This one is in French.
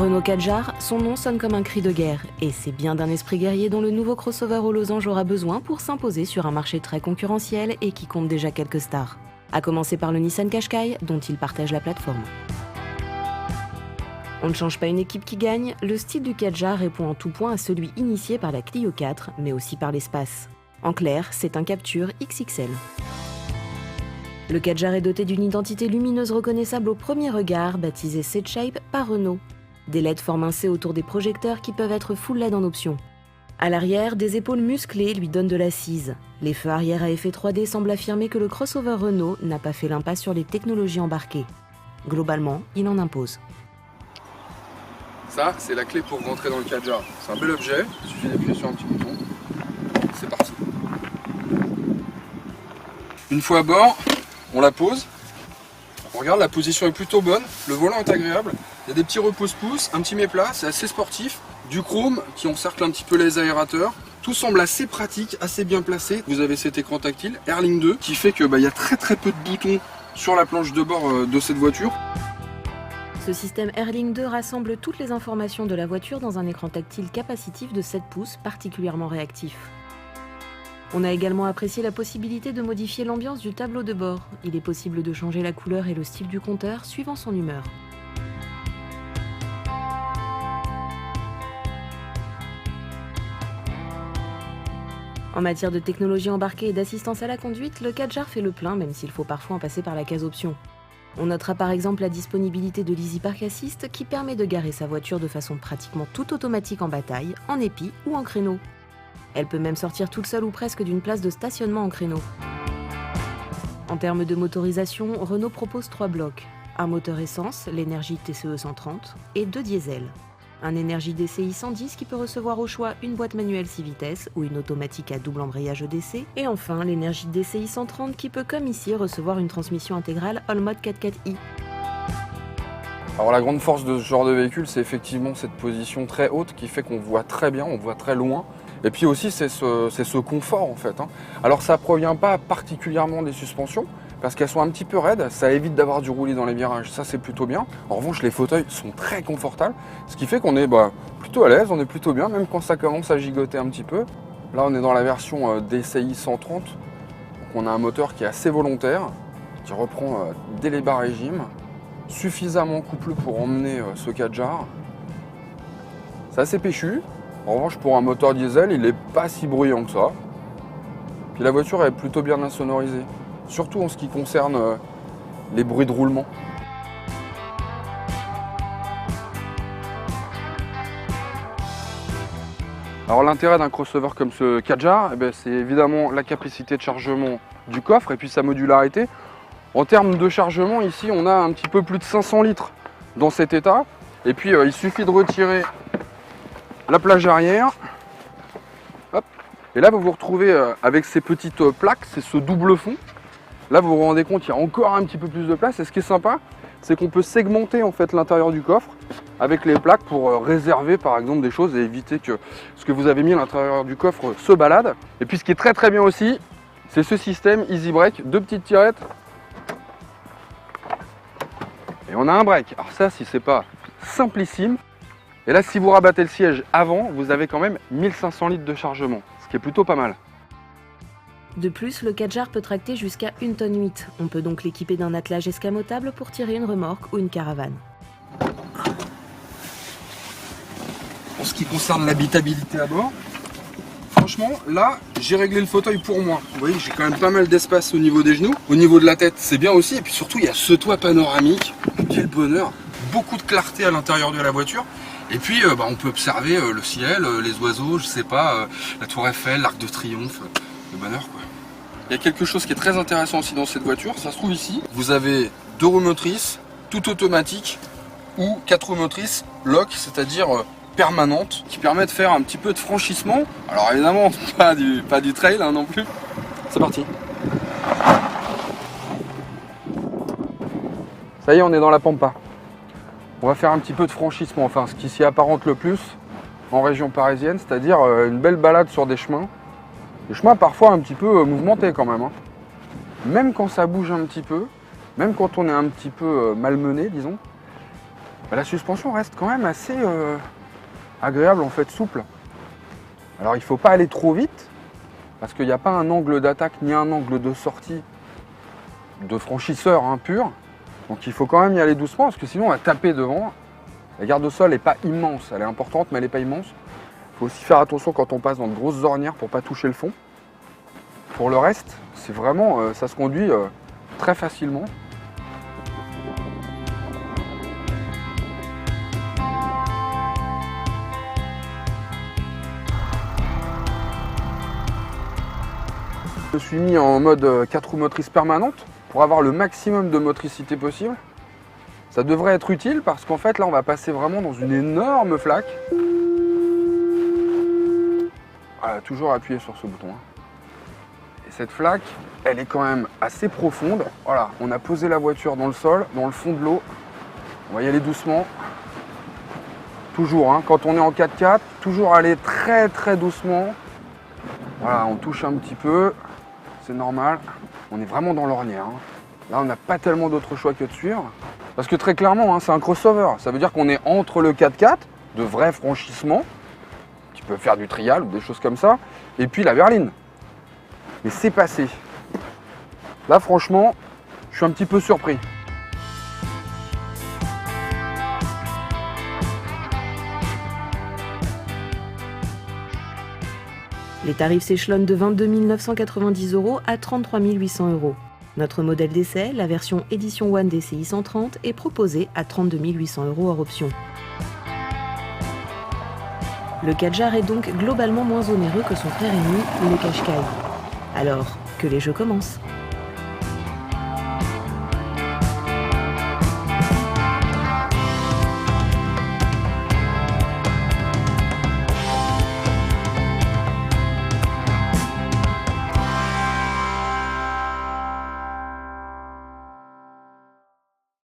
Renault Kadjar, son nom sonne comme un cri de guerre, et c'est bien d'un esprit guerrier dont le nouveau crossover aux losanges aura besoin pour s'imposer sur un marché très concurrentiel et qui compte déjà quelques stars. À commencer par le Nissan Qashqai, dont il partage la plateforme. On ne change pas une équipe qui gagne, le style du Kadjar répond en tout point à celui initié par la Clio 4, mais aussi par l'espace. En clair, c'est un Captur XXL. Le Kadjar est doté d'une identité lumineuse reconnaissable au premier regard, baptisée C-Shape par Renault. Des LED forment un C autour des projecteurs qui peuvent être full LED en option. À l'arrière, des épaules musclées lui donnent de l'assise. Les feux arrière à effet 3D semblent affirmer que le crossover Renault n'a pas fait l'impasse sur les technologies embarquées. Globalement, il en impose. Ça, c'est la clé pour rentrer dans le Kadjar. C'est un bel objet, il suffit d'appuyer sur un petit bouton. C'est parti. Une fois à bord, on la pose. On regarde, la position est plutôt bonne, le volant est agréable. Il y a des petits repose-pouces, un petit mets-plat, c'est assez sportif. Du chrome qui encercle un petit peu les aérateurs. Tout semble assez pratique, assez bien placé. Vous avez cet écran tactile Airlink 2 qui fait que y a très peu de boutons sur la planche de bord de cette voiture. Ce système Airlink 2 rassemble toutes les informations de la voiture dans un écran tactile capacitif de 7 pouces particulièrement réactif. On a également apprécié la possibilité de modifier l'ambiance du tableau de bord. Il est possible de changer la couleur et le style du compteur suivant son humeur. En matière de technologie embarquée et d'assistance à la conduite, le Kadjar fait le plein même s'il faut parfois en passer par la case option. On notera par exemple la disponibilité de l'Easy Park Assist qui permet de garer sa voiture de façon pratiquement tout automatique en bataille, en épi ou en créneau. Elle peut même sortir toute seule ou presque d'une place de stationnement en créneau. En termes de motorisation, Renault propose 3 blocs. Un moteur essence, l'énergie TCE 130, et 2 diesels. Un énergie DCI 110 qui peut recevoir au choix une boîte manuelle 6 vitesses ou une automatique à double embrayage EDC. Et enfin, l'énergie DCI 130 qui peut, comme ici, recevoir une transmission intégrale All Mode 4x4i. Alors la grande force de ce genre de véhicule, c'est effectivement cette position très haute qui fait qu'on voit très bien, on voit très loin. Et puis aussi, c'est ce confort en fait. Alors ça ne provient pas particulièrement des suspensions, parce qu'elles sont un petit peu raides, ça évite d'avoir du roulis dans les virages, ça c'est plutôt bien. En revanche, les fauteuils sont très confortables, ce qui fait qu'on est plutôt à l'aise, on est plutôt bien, même quand ça commence à gigoter un petit peu. Là, on est dans la version DCI 130, donc on a un moteur qui est assez volontaire, qui reprend dès les bas régimes, suffisamment coupleux pour emmener ce Kadjar. C'est assez péchu. En revanche, pour un moteur diesel, il n'est pas si bruyant que ça. Puis la voiture est plutôt bien insonorisée, surtout en ce qui concerne les bruits de roulement. Alors l'intérêt d'un crossover comme ce Kadjar, c'est évidemment la capacité de chargement du coffre et puis sa modularité. En termes de chargement, ici on a un petit peu plus de 500 litres dans cet état. Et puis il suffit de retirer la plage arrière. Hop. Et là vous vous retrouvez avec ces petites plaques, c'est ce double fond. Là vous vous rendez compte, il y a encore un petit peu plus de place. Et ce qui est sympa, c'est qu'on peut segmenter en fait l'intérieur du coffre avec les plaques pour réserver par exemple des choses et éviter que ce que vous avez mis à l'intérieur du coffre se balade. Et puis ce qui est très bien aussi, c'est ce système Easy Break, 2 petites tirettes. Et on a un break. Alors ça, si c'est pas simplissime. Et là, si vous rabattez le siège avant, vous avez quand même 1500 litres de chargement, ce qui est plutôt pas mal. De plus, le Kadjar peut tracter jusqu'à 1,8 tonne. On peut donc l'équiper d'un attelage escamotable pour tirer une remorque ou une caravane. En ce qui concerne l'habitabilité à bord, franchement, là, j'ai réglé le fauteuil pour moi. Vous voyez, j'ai quand même pas mal d'espace au niveau des genoux. Au niveau de la tête, c'est bien aussi. Et puis surtout, il y a ce toit panoramique. Quel bonheur! Beaucoup de clarté à l'intérieur de la voiture. Et puis, on peut observer le ciel, les oiseaux, je sais pas, la tour Eiffel, l'Arc de Triomphe. Le bonheur, quoi. Il y a quelque chose qui est très intéressant aussi dans cette voiture. Ça se trouve ici. Vous avez 2 roues motrices, tout automatique, ou 4 roues motrices lock, c'est-à-dire permanente, qui permet de faire un petit peu de franchissement. Alors évidemment, pas du trail non plus. C'est parti. Ça y est, on est dans la pampa. On va faire un petit peu de franchissement, enfin ce qui s'y apparente le plus en région parisienne, c'est-à-dire une belle balade sur des chemins. Des chemins parfois un petit peu mouvementés quand même. Même quand ça bouge un petit peu, même quand on est un petit peu malmené, disons, La suspension reste quand même assez agréable, en fait, souple. Alors il ne faut pas aller trop vite, parce qu'il n'y a pas un angle d'attaque ni un angle de sortie de franchisseur pur. Donc il faut quand même y aller doucement, parce que sinon on va taper devant. La garde au sol n'est pas immense, elle est importante, mais elle n'est pas immense. Il faut aussi faire attention quand on passe dans de grosses ornières pour ne pas toucher le fond. Pour le reste, c'est vraiment, ça se conduit très facilement. Je me suis mis en mode 4 roues motrices permanente pour avoir le maximum de motricité possible. Ça devrait être utile parce qu'en fait là on va passer vraiment dans une énorme flaque. Voilà, toujours appuyer sur ce bouton. Et cette flaque, elle est quand même assez profonde. Voilà, on a posé la voiture dans le sol, dans le fond de l'eau. On va y aller doucement. Toujours, quand on est en 4x4, toujours aller très très doucement. Voilà, on touche un petit peu. C'est normal, on est vraiment dans l'ornière. Là, on n'a pas tellement d'autre choix que de suivre. Parce que très clairement, c'est un crossover. Ça veut dire qu'on est entre le 4x4, de vrais franchissements, qui peut faire du trial ou des choses comme ça, et puis la berline. Mais c'est passé. Là, franchement, je suis un petit peu surpris. Les tarifs s'échelonnent de 22 990 € à 33 800 €. Notre modèle d'essai, la version Edition One DCI 130, est proposé à 32 800 € hors option. Le Kadjar est donc globalement moins onéreux que son frère ennemi, le Qashqai. Alors, que les jeux commencent.